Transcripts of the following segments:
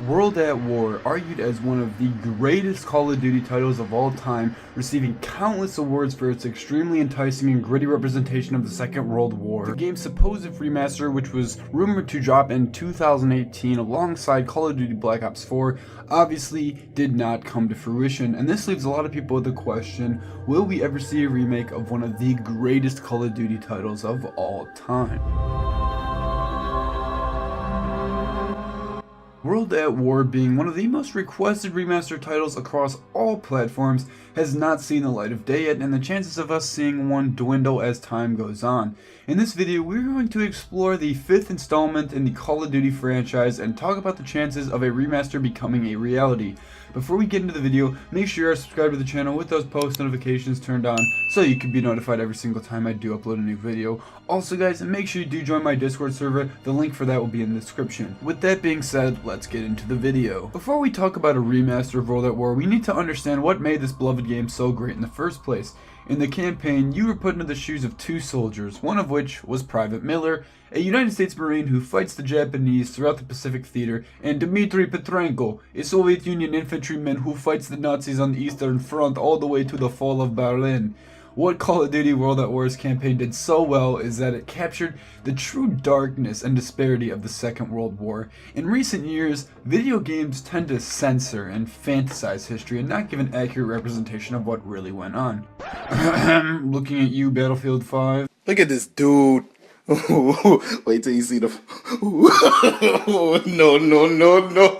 World at War, argued as one of the greatest Call of Duty titles of all time, receiving countless awards for its extremely enticing and gritty representation of the Second World War. The game's supposed remaster, which was rumored to drop in 2018 alongside Call of Duty Black Ops 4, obviously did not come to fruition, and this leaves a lot of people with the question, will we ever see a remake of one of the greatest Call of Duty titles of all time? World at War, being one of the most requested remaster titles across all platforms, has not seen the light of day yet, and the chances of us seeing one dwindle as time goes on. In this video, we're going to explore the 5th installment in the Call of Duty franchise and talk about the chances of a remaster becoming a reality. Before we get into the video, make sure you're subscribed to the channel with those post notifications turned on so you can be notified every single time I do upload a new video. Also guys, make sure you do join my Discord server, the link for that will be in the description. With that being said, let's get into the video. Before we talk about a remaster of World at War, we need to understand what made this beloved game so great in the first place. In the campaign, you were put into the shoes of two soldiers, one of which was Private Miller, a United States Marine who fights the Japanese throughout the Pacific Theater, and Dmitry Petrenko, a Soviet Union infantryman who fights the Nazis on the Eastern Front all the way to the fall of Berlin. What Call of Duty World at War's campaign did so well is that it captured the true darkness and disparity of the Second World War. In recent years, video games tend to censor and fantasize history and not give an accurate representation of what really went on. Looking at you, Battlefield 5. Look at this dude. Wait till you see the. No, no, no, no.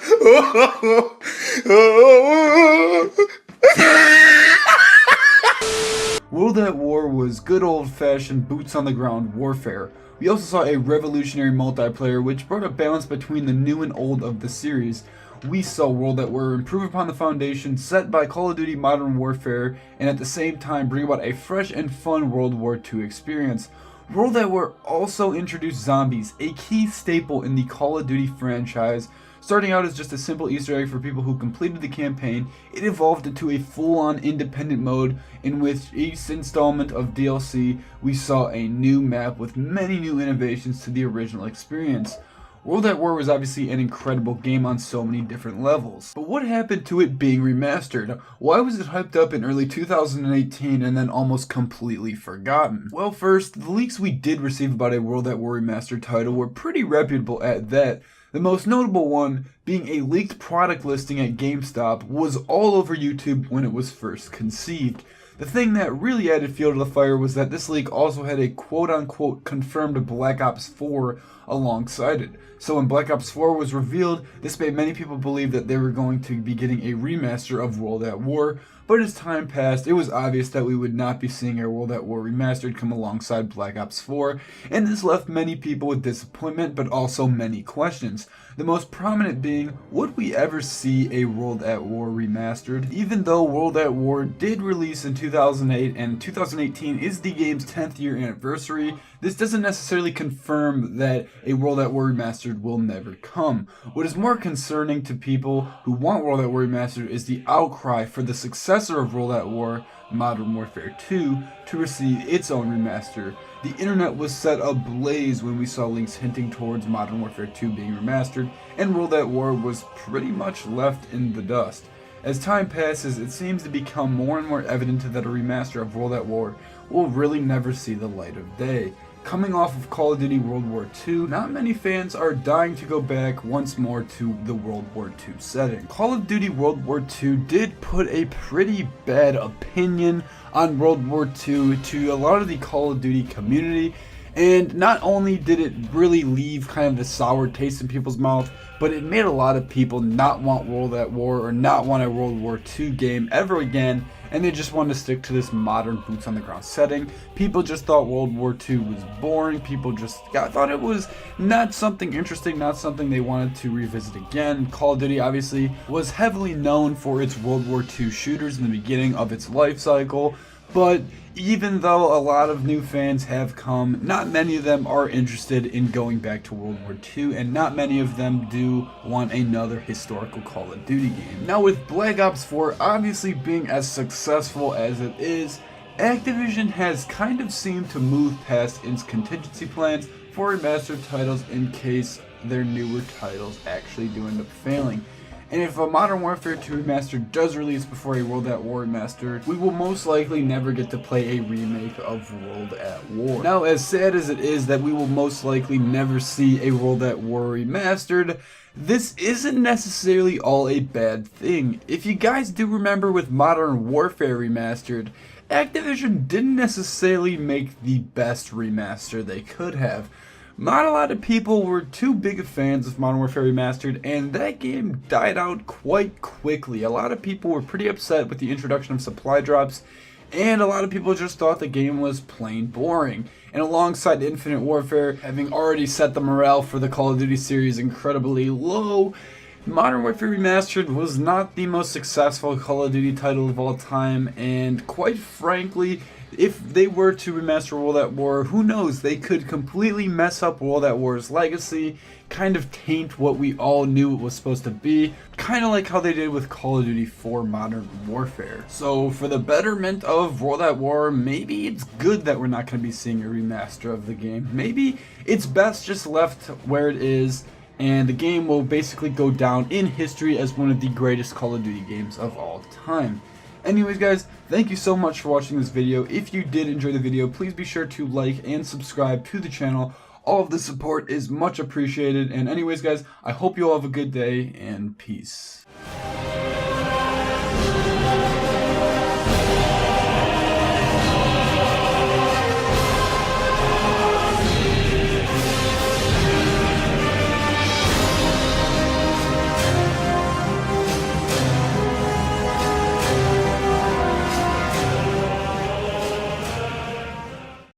World at War was good old-fashioned boots-on-the-ground warfare. We also saw a revolutionary multiplayer which brought a balance between the new and old of the series. We saw World at War improve upon the foundation set by Call of Duty Modern Warfare and at the same time bring about a fresh and fun World War II experience. World at War also introduced zombies, a key staple in the Call of Duty franchise. Starting out as just a simple Easter egg for people who completed the campaign, it evolved into a full-on independent mode in which each installment of DLC we saw a new map with many new innovations to the original experience. World at War was obviously an incredible game on so many different levels. But what happened to it being remastered? Why was it hyped up in early 2018 and then almost completely forgotten? Well, first, the leaks we did receive about a World at War remastered title were pretty reputable at that. The most notable one being a leaked product listing at GameStop was all over YouTube when it was first conceived. The thing that really added fuel to the fire was that this leak also had a quote-unquote confirmed Black Ops 4 alongside it. So when Black Ops 4 was revealed, this made many people believe that they were going to be getting a remaster of World at War, but as time passed, it was obvious that we would not be seeing a World at War remastered come alongside Black Ops 4, and this left many people with disappointment, but also many questions. The most prominent being, would we ever see a World at War remastered? Even though World at War did release in 2008 and 2018 is the game's 10th year anniversary, this doesn't necessarily confirm that a World at War remastered will never come. What is more concerning to people who want World at War remastered is the outcry for the successor of World at War, Modern Warfare 2, to receive its own remaster. The internet was set ablaze when we saw links hinting towards Modern Warfare 2 being remastered, and World at War was pretty much left in the dust. As time passes, it seems to become more and more evident that a remaster of World at War will really never see the light of day. Coming off of Call of Duty World War II, not many fans are dying to go back once more to the World War II setting. Call of Duty World War II did put a pretty bad opinion on World War II to a lot of the Call of Duty community, and not only did it really leave kind of a sour taste in people's mouth, but it made a lot of people not want World at War or not want a World War II game ever again, and they just wanted to stick to this modern boots on the ground setting. People just thought World War II was boring. People just thought it was not something interesting, not something they wanted to revisit again. Call of Duty obviously was heavily known for its World War II shooters in the beginning of its life cycle, but Even though a lot of new fans have come, not many of them are interested in going back to World War II, and not many of them do want another historical Call of Duty game. Now, with Black Ops 4 obviously being as successful as it is, Activision has kind of seemed to move past its contingency plans for remastered titles in case their newer titles actually do end up failing. And if a Modern Warfare 2 Remastered does release before a World at War Remastered, we will most likely never get to play a remake of World at War. Now, as sad as it is that we will most likely never see a World at War Remastered, this isn't necessarily all a bad thing. If you guys do remember with Modern Warfare Remastered, Activision didn't necessarily make the best remaster they could have. Not a lot of people were too big of fans of Modern Warfare Remastered, and that game died out quite quickly. A lot of people were pretty upset with the introduction of supply drops, and a lot of people just thought the game was plain boring. And alongside Infinite Warfare having already set the morale for the Call of Duty series incredibly low, Modern Warfare Remastered was not the most successful Call of Duty title of all time, and quite frankly, if they were to remaster World at War, who knows, they could completely mess up World at War's legacy, kind of taint what we all knew it was supposed to be, kind of like how they did with Call of Duty 4 Modern Warfare. So for the betterment of World at War, maybe it's good that we're not going to be seeing a remaster of the game. Maybe it's best just left where it is, and the game will basically go down in history as one of the greatest Call of Duty games of all time. Anyways guys, thank you so much for watching this video. If you did enjoy the video, please be sure to like and subscribe to the channel. All of the support is much appreciated. And anyways guys, I hope you all have a good day and peace.